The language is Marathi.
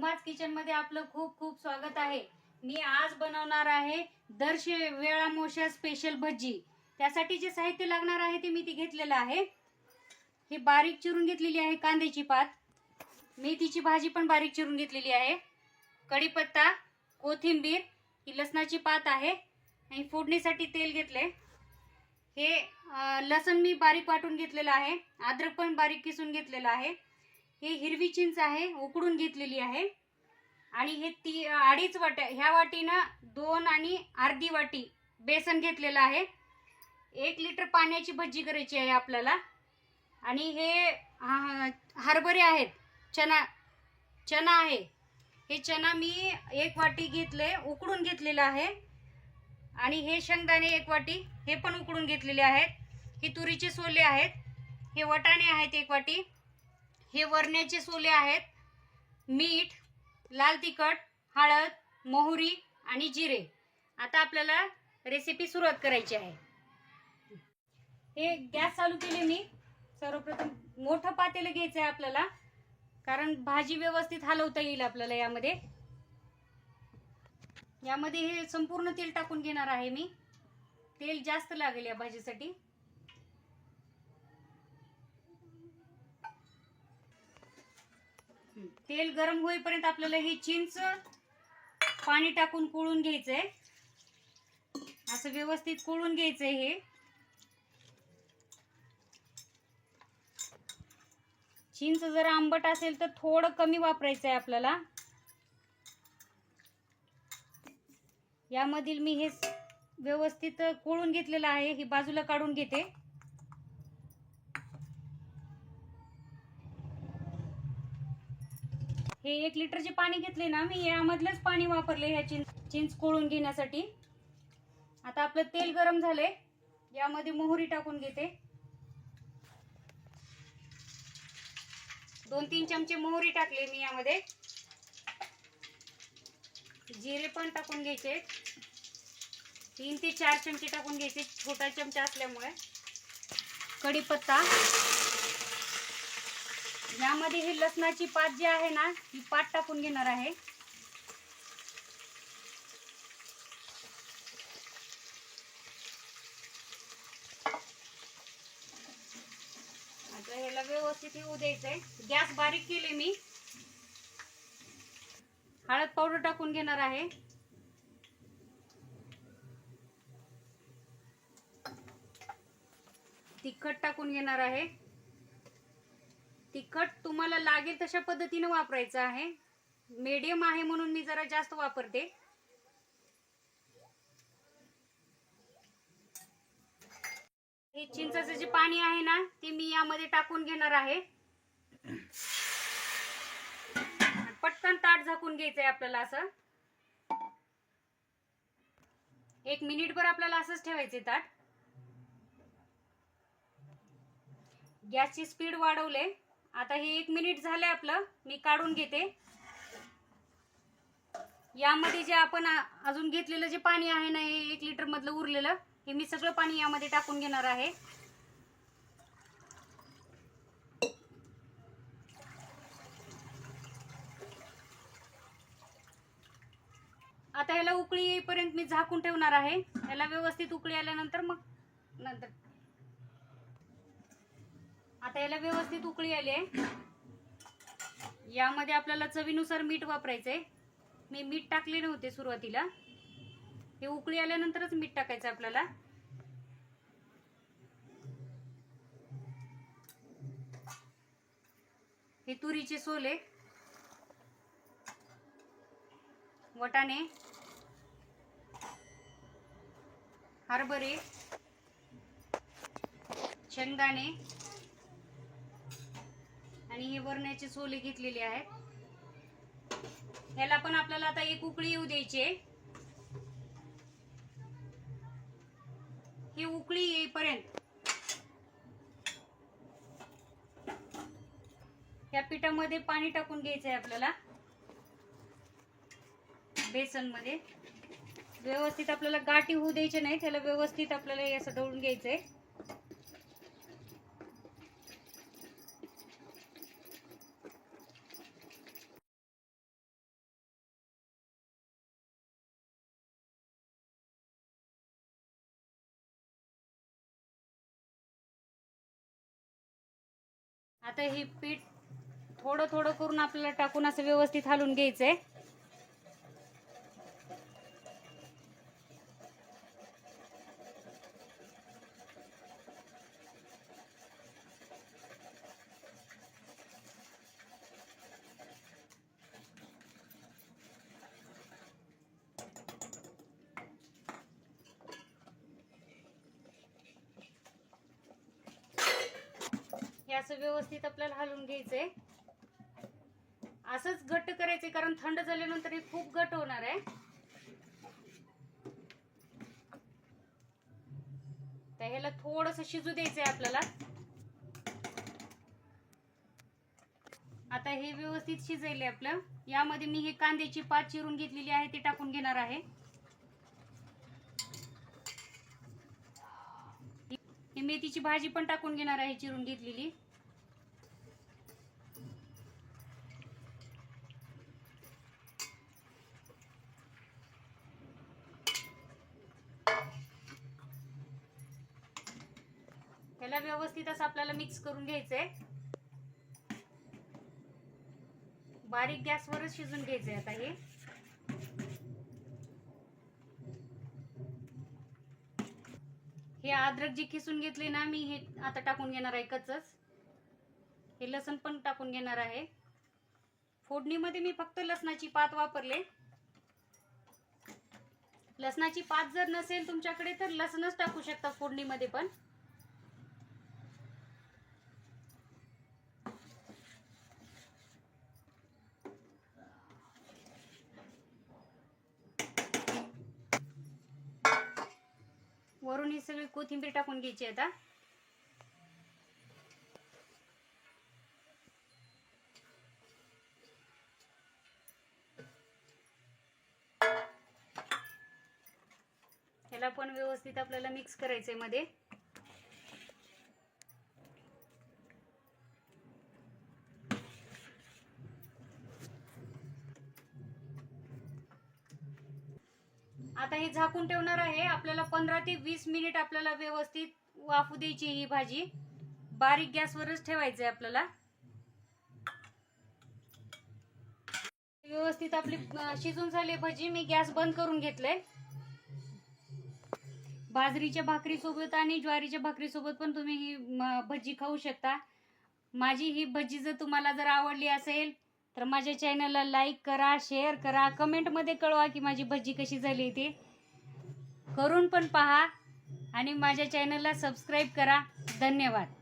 रंभाच किचन मध्ये आपलं खूप खूप स्वागत आहे। मी आज बनवणार आहे दर्शे वेळा मोशा स्पेशल भजी। त्यासाठी जे साहित्य लागणार आहे ते मी घेतलेलं आहे। हे बारीक चिरून घेतलेली आहे कांद्याची पात, मेथीची भाजी पण बारीक चिरून घेतलेली आहे, कढीपत्ता, कोथिंबीर, ही लसणाची पात आहे आणि फोडणीसाठी तेल घेतले। हे लसण मी बारीक वाटून घेतलेलं आहे, अद्रक पण बारीक किसून घेतलेलं आहे। हे हिरवी चिंच आहे, उकडून घेतलेली आहे आणि हे अडीच वाट्या, ह्या वाटीनं 2 आणि अर्धी वाटी बेसन घेतलेलं आहे। 1 लिटर पाण्याची भजी करायची आहे आपल्याला। आणि हे हरभरे आहेत, चना आहे। हे चना मी 1 वाटी घेतले, उकडून घेतलेलं आहे। आणि हे शेंगदाणे 1 वाटी, हे पण उकडून घेतलेले आहेत। हे तुरीचे सोले आहेत, हे वाटाणे आहेत 1 वाटी, हे वरण्याचे सोले आहेत, मीठ, लाल तिखट, हळद, मोहरी आणि जिरे। आता आपल्याला रेसिपी सुरुवात करायची आहे। हे गॅस चालू केले मी। सर्वप्रथम मोठं पातेलं घ्यायचं आहे आपल्याला, कारण भाजी व्यवस्थित हलवता येईल आपल्याला। यामध्ये हे संपूर्ण तेल टाकून घेणार आहे मी। तेल जास्त लागेल या भाजीसाठी। तेल गरम होईपर्यंत आपल्याला ही चिंच पाणी टाकून कोळून घ्यायचंय। असं व्यवस्थित कोळून घ्यायचंय। हे चिंच जर आंबट असेल तर थोडं कमी वापरायचं आहे आपल्याला। यामधील मी हे व्यवस्थित कोळून घेतलेलं आहे, ही बाजूला काढून घेते। हे 1 लिटरचे पाणी घेतले ना मी, यामधलेच पाणी वापरले ह्या चिंच कोळून घेण्यासाठी। आता आपलं तेल गरम झाले, यामध्ये मोहरी टाकून घेते। 2-3 चमचे मोहरी टाकले मी यामध्ये। जिरे पण टाकून घ्यायचे, 3 ते 4 चमचे टाकून घ्यायचे, छोटा चमचा असल्यामुळे। कढीपत्ता, यामध्ये ही लसणाची पात जी आहे ना, ही पात टाकून घेणार आहे। आता ह्याला व्यवस्थित येऊ द्यायचंय। गॅस बारीक केले मी। हळद पावडर टाकून घेणार आहे, तिखट टाकून घेणार आहे। तिखट तुम्हाला लागेल तशा पद्धतीने वापरायचं आहे। मीडियम आहे म्हणून मी जरा जास्त वापरते। हे चिंचेचे जे पाणी आहे ना, ते मी यामध्ये टाकून घेणार आहे। पटकन ताट झाकून घ्यायचंय आपल्याला। असं 1 मिनिटभर आपल्याला असंच ठेवायचे ताट। गॅसची स्पीड वाढवले। आता हे 1 मिनिट झाले आपलं, मी काढून घेते। यामध्ये जे आपण अजून घेतलेलं जे पाणी आहे ना, हे 1 लिटर मधलं उरलेलं, हे मी सगळं पाणी यामध्ये टाकून घेणार आहे। आता ह्याला उकळी येईपर्यंत मी झाकून ठेवणार आहे। ह्याला व्यवस्थित उकळी आल्यानंतर आता याला व्यवस्थित उकळी आली आहे। यामध्ये आपल्याला चवीनुसार मीठ वापरायचंय। मी मीठ टाकले नव्हते सुरुवातीला, हे उकळी आल्यानंतरच मीठ टाकायचं आपल्याला। हे तुरीचे सोले, वाटाणे, हरभरे, शेंगदाणे आणि हे वरण्याचे सोले घेतलेले आहेत। ह्याला पण आपल्याला आता 1 उकळी येऊ द्यायची आहे। ही उकळी येईपर्यंत या पिठामध्ये पाणी टाकून घ्यायचंय आपल्याला। बेसन मध्ये व्यवस्थित आपल्याला गाठी होऊ द्यायचे नाही, त्याला व्यवस्थित आपल्याला असं ढवळून घ्यायचंय। आता हे पीठ थोडं थोडं करून आपल्याला टाकून असं व्यवस्थित हलवून घ्यायचंय. हे असं व्यवस्थित आपल्याला हलवून घ्यायचंय. असंच घट्ट करायचंय कारण थंड झाल्यानंतर हे खूप घट्ट होणार आहे. तर ह्याला थोडंसं शिजू द्यायचंय आपल्याला. आता हे व्यवस्थित शिजायले आपलं. यामध्ये मी हे कांद्याची पात चिरून घेतलेली आहे ती टाकून घेणार आहे. ही मेथीची भाजी पण टाकून घेणार आहे चिरून घेतलेली. ह्याला व्यवस्थित असं आपल्याला मिक्स करून घ्यायचंय. बारीक गॅसवरच शिजून घ्यायचंय. आता हे अद्रक जे किसून घेतले ना मी हे आता टाकून घेणार आहे कच्चच. हे लसण पण टाकून घेणार आहे. फोडणीमध्ये मी फक्त लसणाची पात वापरले. लसणाची पात जर नसेल तुमच्याकडे तर लसणच टाकू शकता फोडणीमध्ये पण. वरून ही सगळी कोथिंबीर टाकून घ्यायची आता. ह्याला पण व्यवस्थित आपल्याला मिक्स करायचंय मध्ये. आता हे झाकून ठेवणार आहे. आपल्याला 15 ते 20 मिनिट आपल्याला व्यवस्थित वाफू द्यायची ही भाजी. बारीक गॅसवरच ठेवायचंय आपल्याला. व्यवस्थित आपली शिजून झाली भजी. मी गॅस बंद करून घेतले. बाजरीच्या भाकरी सोबत आणि ज्वारीच्या भाकरी सोबत पण तुम्ही ही भजी खाऊ शकता. माझी ही भजी जर तुम्हाला जर आवडली असेल तर माझ्या चॅनलला लाईक करा, शेअर करा, कमेंटमध्ये कळवा की माझी भजी कशी झाली ती. करून पण पहा आणि माझ्या चॅनलला सबस्क्राईब करा. धन्यवाद.